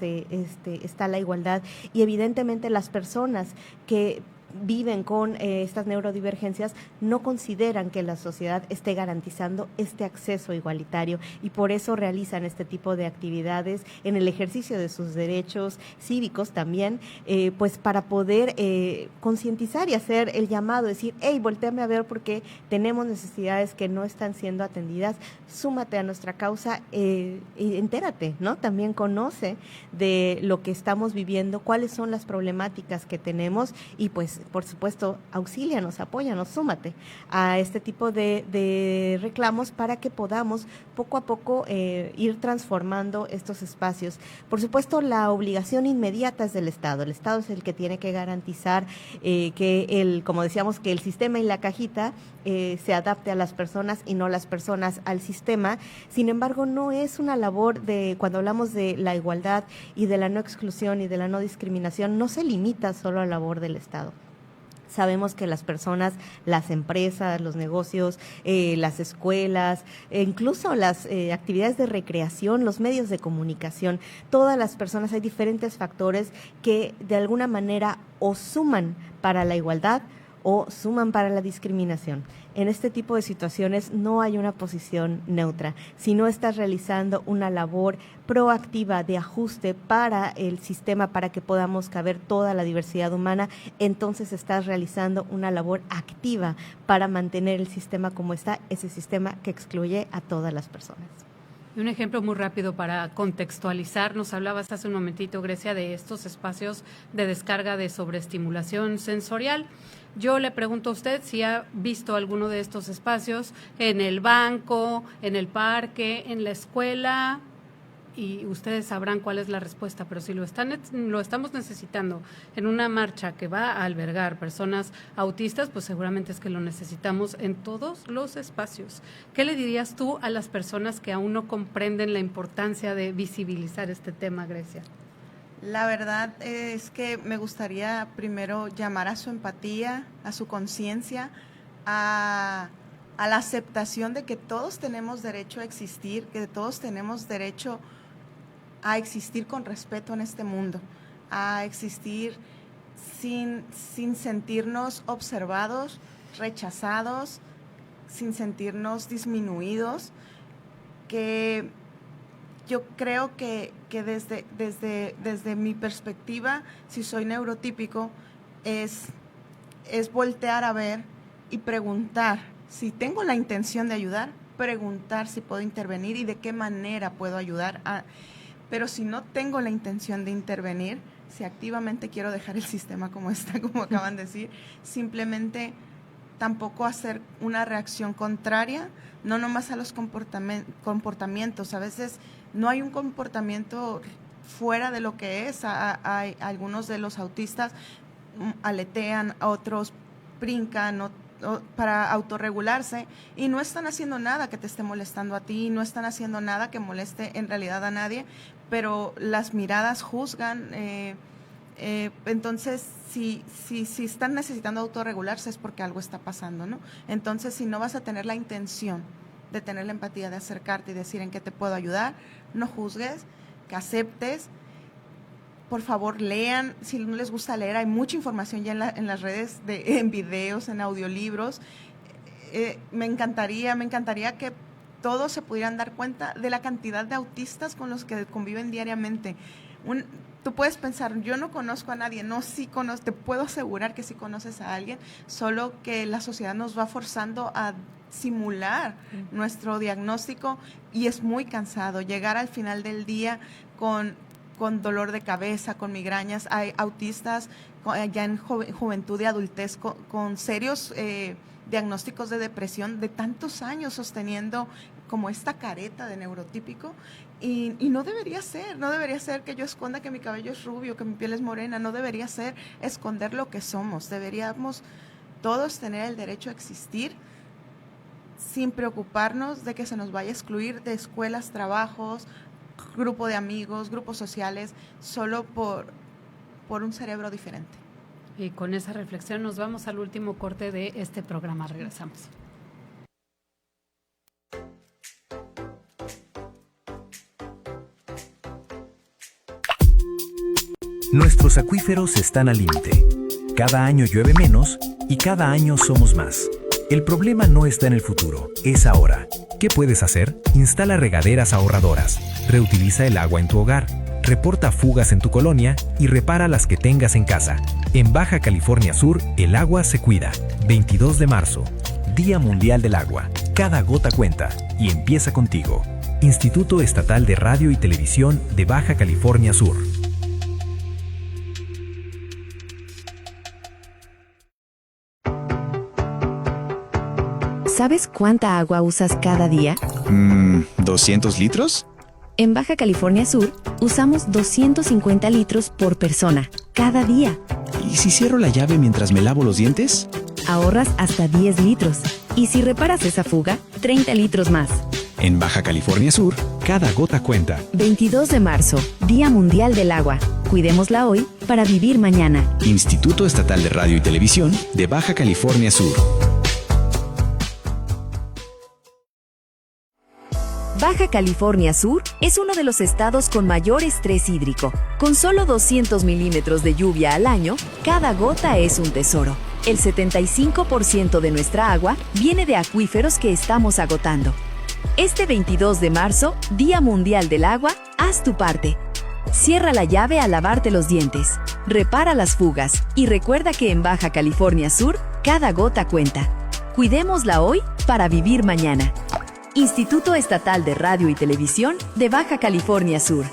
C: está la igualdad, y evidentemente las personas que viven con estas neurodivergencias no consideran que la sociedad esté garantizando este acceso igualitario, y por eso realizan este tipo de actividades en el ejercicio de sus derechos cívicos también, pues para poder concientizar y hacer el llamado, decir, hey, voltéame a ver porque tenemos necesidades que no están siendo atendidas, súmate a nuestra causa, y entérate, ¿no? También conoce de lo que estamos viviendo, cuáles son las problemáticas que tenemos, y pues por supuesto, auxílianos, apóyanos, súmate a este tipo de reclamos para que podamos poco a poco ir transformando estos espacios. Por supuesto, la obligación inmediata es del Estado. El Estado es el que tiene que garantizar que como decíamos, que el sistema y la cajita se adapte a las personas y no las personas al sistema. Sin embargo, no es una labor cuando hablamos de la igualdad y de la no exclusión y de la no discriminación, no se limita solo a la labor del Estado. Sabemos que las personas, las empresas, los negocios, las escuelas, incluso las actividades de recreación, los medios de comunicación, todas las personas, hay diferentes factores que de alguna manera o suman para la igualdad o suman para la discriminación. En este tipo de situaciones no hay una posición neutra. Si no estás realizando una labor proactiva de ajuste para el sistema, para que podamos caber toda la diversidad humana, entonces estás realizando una labor activa para mantener el sistema como está, ese sistema que excluye a todas las personas.
B: Un ejemplo muy rápido para contextualizar, nos hablabas hace un momentito, Grecia, de estos espacios de descarga de sobreestimulación sensorial. Yo le pregunto a usted si ha visto alguno de estos espacios en el banco, en el parque, en la escuela. y ustedes sabrán cuál es la respuesta, pero si lo estamos necesitando en una marcha que va a albergar personas autistas, pues seguramente es que lo necesitamos en todos los espacios. ¿Qué le dirías tú a las personas que aún no comprenden la importancia de visibilizar este tema, Grecia?
G: La verdad es que me gustaría primero llamar a su empatía, a su conciencia, a la aceptación de que todos tenemos derecho a existir, que todos tenemos derecho a existir con respeto en este mundo, a existir sin sentirnos observados, rechazados, sin sentirnos disminuidos, que yo creo que desde mi perspectiva, si soy neurotípico, es voltear a ver y preguntar, si tengo la intención de ayudar, preguntar si puedo intervenir y de qué manera puedo ayudar. Pero si no tengo la intención de intervenir, si activamente quiero dejar el sistema como está, como acaban de decir, simplemente tampoco hacer una reacción contraria, no nomás a los comportamientos. A veces no hay un comportamiento fuera de lo que es. Hay algunos de los autistas aletean, otros brincan para autorregularse y no están haciendo nada que te esté molestando a ti, no están haciendo nada que moleste en realidad a nadie, pero las miradas juzgan. Entonces, si están necesitando autorregularse es porque algo está pasando, ¿no? Entonces, si no vas a tener la intención de tener la empatía, de acercarte y decir en qué te puedo ayudar, no juzgues, que aceptes. Por favor, lean. Si no les gusta leer, hay mucha información ya en las redes, en videos, en audiolibros. Me encantaría que todos se pudieran dar cuenta de la cantidad de autistas con los que conviven diariamente. Tú puedes pensar, yo no conozco a nadie. No, sí conozco, te puedo asegurar que sí conoces a alguien, solo que la sociedad nos va forzando a simular nuestro diagnóstico y es muy cansado llegar al final del día con dolor de cabeza, con migrañas. Hay autistas ya en juventud y adultez con serios diagnósticos de depresión de tantos años sosteniendo como esta careta de neurotípico y no debería ser que yo esconda que mi cabello es rubio, que mi piel es morena, no debería ser esconder lo que somos. Deberíamos todos tener el derecho a existir sin preocuparnos de que se nos vaya a excluir de escuelas, trabajos, grupo de amigos, grupos sociales, solo por un cerebro diferente.
B: Y con esa reflexión nos vamos al último corte de este programa. Regresamos.
D: Nuestros acuíferos están al límite. Cada año llueve menos y cada año somos más. El problema no está en el futuro, es ahora. ¿Qué puedes hacer? Instala regaderas ahorradoras, reutiliza el agua en tu hogar, reporta fugas en tu colonia y repara las que tengas en casa. En Baja California Sur, el agua se cuida. 22 de marzo, Día Mundial del Agua. Cada gota cuenta y empieza contigo. Instituto Estatal de Radio y Televisión de Baja California Sur.
E: ¿Sabes cuánta agua usas cada día?
F: ¿200 litros?
E: En Baja California Sur, usamos 250 litros por persona, cada día.
F: ¿Y si cierro la llave mientras me lavo los dientes?
E: Ahorras hasta 10 litros. Y si reparas esa fuga, 30 litros más.
F: En Baja California Sur, cada gota cuenta.
E: 22 de marzo, Día Mundial del Agua. Cuidémosla hoy para vivir mañana.
F: Instituto Estatal de Radio y Televisión de Baja California Sur.
E: Baja California Sur es uno de los estados con mayor estrés hídrico. Con solo 200 milímetros de lluvia al año, cada gota es un tesoro. El 75% de nuestra agua viene de acuíferos que estamos agotando. Este 22 de marzo, Día Mundial del Agua, haz tu parte. Cierra la llave al lavarte los dientes, repara las fugas y recuerda que en Baja California Sur, cada gota cuenta. Cuidémosla hoy para vivir mañana. Instituto Estatal de Radio y Televisión de Baja California Sur.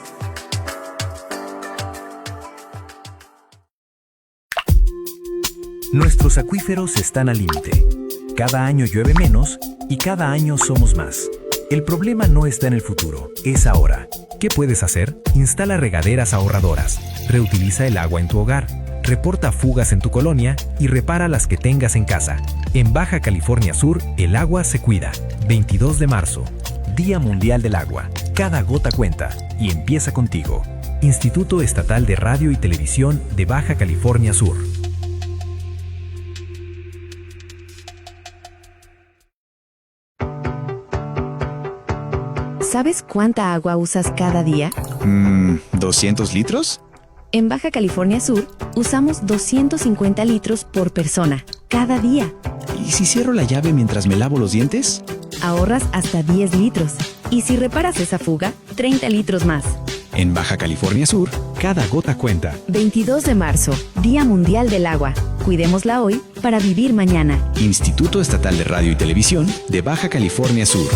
D: Nuestros acuíferos están al límite. Cada año llueve menos y cada año somos más. El problema no está en el futuro, es ahora. ¿Qué puedes hacer? Instala regaderas ahorradoras, reutiliza el agua en tu hogar, reporta fugas en tu colonia y repara las que tengas en casa. En Baja California Sur, el agua se cuida. 22 de marzo, Día Mundial del Agua. Cada gota cuenta y empieza contigo. Instituto Estatal de Radio y Televisión de Baja California Sur.
E: ¿Sabes cuánta agua usas cada día?
F: ¿200 litros?
E: En Baja California Sur, usamos 250 litros por persona, cada día.
F: ¿Y si cierro la llave mientras me lavo los dientes?
E: Ahorras hasta 10 litros. Y si reparas esa fuga, 30 litros más.
F: En Baja California Sur, cada gota cuenta.
E: 22 de marzo, Día Mundial del Agua. Cuidémosla hoy para vivir mañana.
F: Instituto Estatal de Radio y Televisión de Baja California Sur.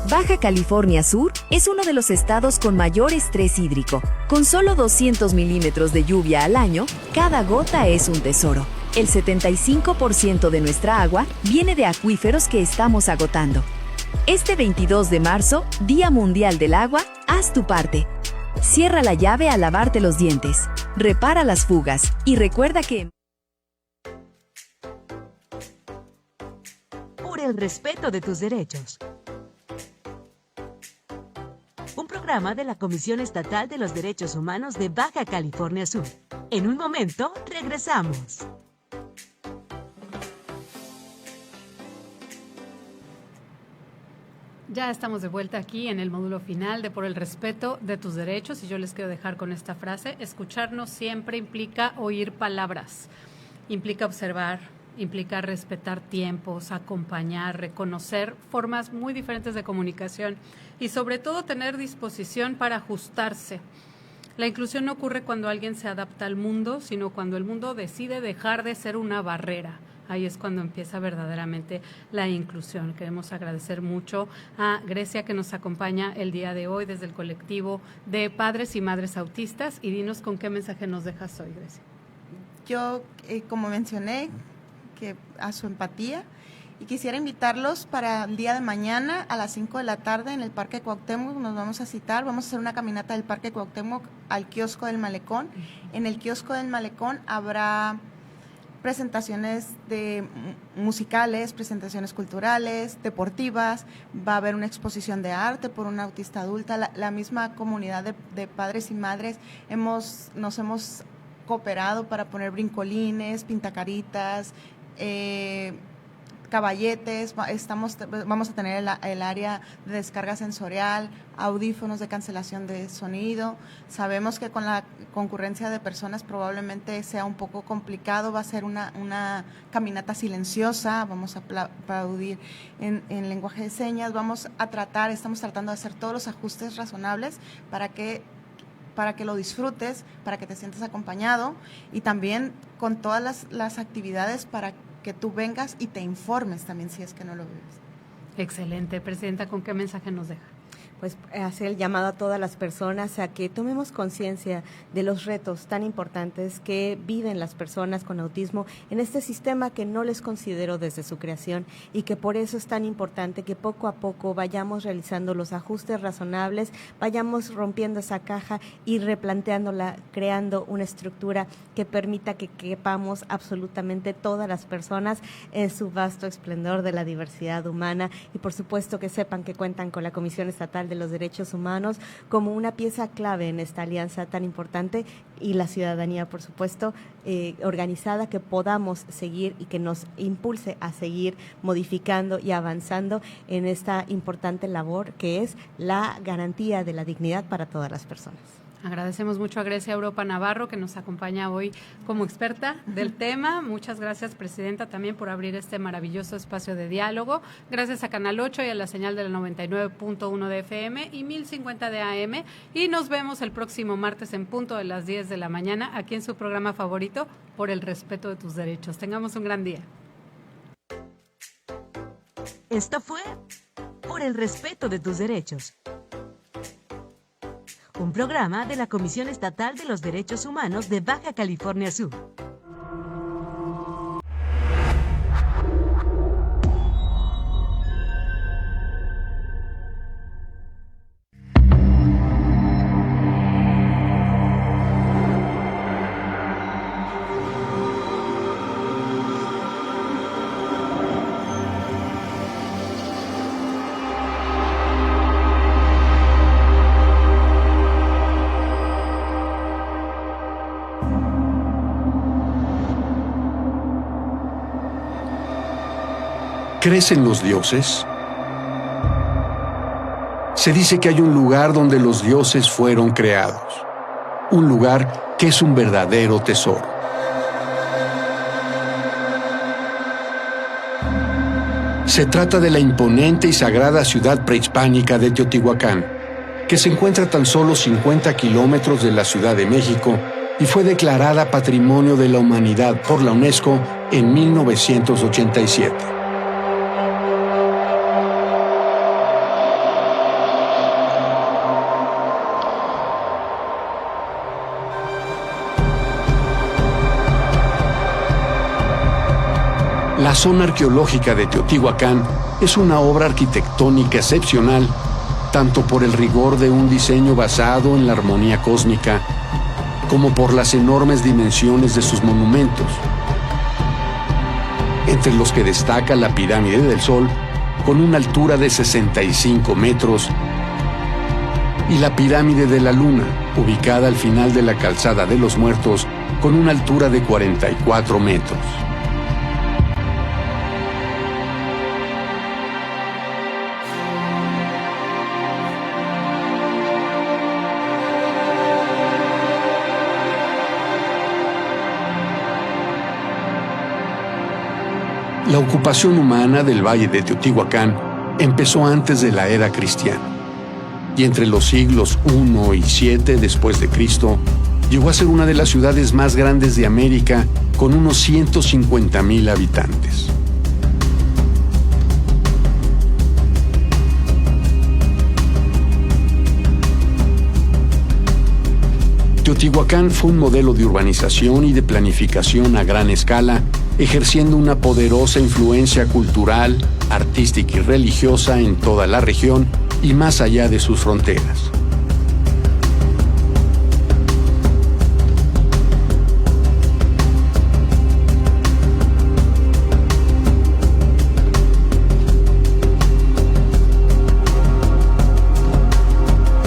E: Baja California Sur es uno de los estados con mayor estrés hídrico. Con solo 200 milímetros de lluvia al año, cada gota es un tesoro. El 75% de nuestra agua viene de acuíferos que estamos agotando. Este 22 de marzo, Día Mundial del Agua, haz tu parte. Cierra la llave al lavarte los dientes. Repara las fugas y recuerda que...
A: Por el respeto de tus derechos. Un programa de la Comisión Estatal de los Derechos Humanos de Baja California Sur. En un momento, regresamos.
B: Ya estamos de vuelta aquí en el módulo final de Por el respeto de tus derechos y yo les quiero dejar con esta frase. Escucharnos siempre implica oír palabras, implica observar, implica respetar tiempos, acompañar, reconocer formas muy diferentes de comunicación y sobre todo tener disposición para ajustarse. La inclusión no ocurre cuando alguien se adapta al mundo, sino cuando el mundo decide dejar de ser una barrera. Ahí es cuando empieza verdaderamente la inclusión. Queremos agradecer mucho a Grecia que nos acompaña el día de hoy desde el colectivo de padres y madres autistas y dinos con qué mensaje nos dejas hoy, Grecia.
G: Yo, como mencioné, que a su empatía y quisiera invitarlos para el día de mañana a las 5 de la tarde en el Parque Cuauhtémoc. Nos vamos a citar, vamos a hacer una caminata del Parque Cuauhtémoc al kiosco del Malecón. En el kiosco del Malecón habrá presentaciones musicales, presentaciones culturales, deportivas, va a haber una exposición de arte por una autista adulta. La misma comunidad de padres y madres nos hemos cooperado para poner brincolines, pintacaritas, caballetes. Vamos a tener el área de descarga sensorial, audífonos de cancelación de sonido. Sabemos que con la concurrencia de personas probablemente sea un poco complicado. Va a ser una caminata silenciosa, vamos a aplaudir en lenguaje de señas, estamos tratando de hacer todos los ajustes razonables para que lo disfrutes, para que te sientas acompañado y también con todas las actividades para que tú vengas y te informes también si es que no lo vives.
B: Excelente. Presidenta, ¿con qué mensaje nos deja?
C: Pues hacer el llamado a todas las personas a que tomemos conciencia de los retos tan importantes que viven las personas con autismo en este sistema que no les consideró desde su creación y que por eso es tan importante que poco a poco vayamos realizando los ajustes razonables, vayamos rompiendo esa caja y replanteándola, creando una estructura que permita que quepamos absolutamente todas las personas en su vasto esplendor de la diversidad humana y por supuesto que sepan que cuentan con la Comisión Estatal de los Derechos Humanos como una pieza clave en esta alianza tan importante y la ciudadanía, por supuesto, organizada, que podamos seguir y que nos impulse a seguir modificando y avanzando en esta importante labor que es la garantía de la dignidad para todas las personas.
B: Agradecemos mucho a Grecia Europa Navarro, que nos acompaña hoy como experta del tema. Muchas gracias, Presidenta, también por abrir este maravilloso espacio de diálogo. Gracias a Canal 8 y a la señal del 99.1 de FM y 1050 de AM. Y nos vemos el próximo martes en punto de las 10 de la mañana, aquí en su programa favorito, Por el respeto de tus derechos. Tengamos un gran día.
A: Esto fue Por el respeto de tus derechos. Un programa de la Comisión Estatal de los Derechos Humanos de Baja California Sur.
H: ¿Crees en los dioses? Se dice que hay un lugar donde los dioses fueron creados. Un lugar que es un verdadero tesoro. Se trata de la imponente y sagrada ciudad prehispánica de Teotihuacán, que se encuentra a tan solo 50 kilómetros de la Ciudad de México y fue declarada Patrimonio de la Humanidad por la UNESCO en 1987. La zona arqueológica de Teotihuacán es una obra arquitectónica excepcional, tanto por el rigor de un diseño basado en la armonía cósmica, como por las enormes dimensiones de sus monumentos, entre los que destaca la Pirámide del Sol, con una altura de 65 metros, y la Pirámide de la Luna, ubicada al final de la Calzada de los Muertos, con una altura de 44 metros. La ocupación humana del Valle de Teotihuacán empezó antes de la era cristiana, y entre los siglos I y VII después de Cristo, llegó a ser una de las ciudades más grandes de América, con unos 150,000 habitantes. Teotihuacán fue un modelo de urbanización y de planificación a gran escala, ejerciendo una poderosa influencia cultural, artística y religiosa en toda la región y más allá de sus fronteras.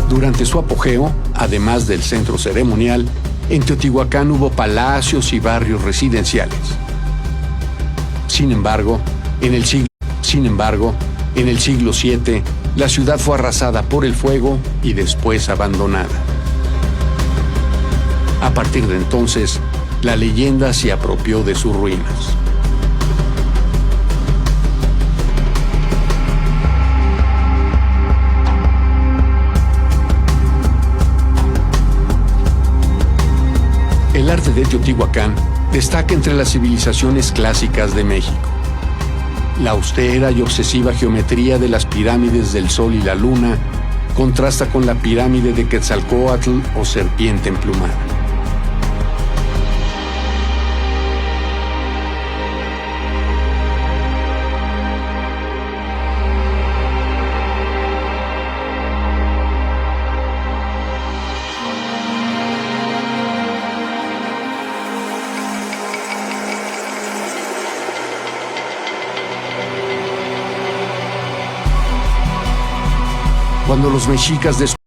H: Durante su apogeo, además del centro ceremonial, en Teotihuacán hubo palacios y barrios residenciales. Sin embargo, en el siglo VII, la ciudad fue arrasada por el fuego y después abandonada. A partir de entonces, la leyenda se apropió de sus ruinas. El arte de Teotihuacán destaca entre las civilizaciones clásicas de México. La austera y obsesiva geometría de las pirámides del Sol y la Luna contrasta con la pirámide de Quetzalcóatl o serpiente emplumada. Cuando los mexicas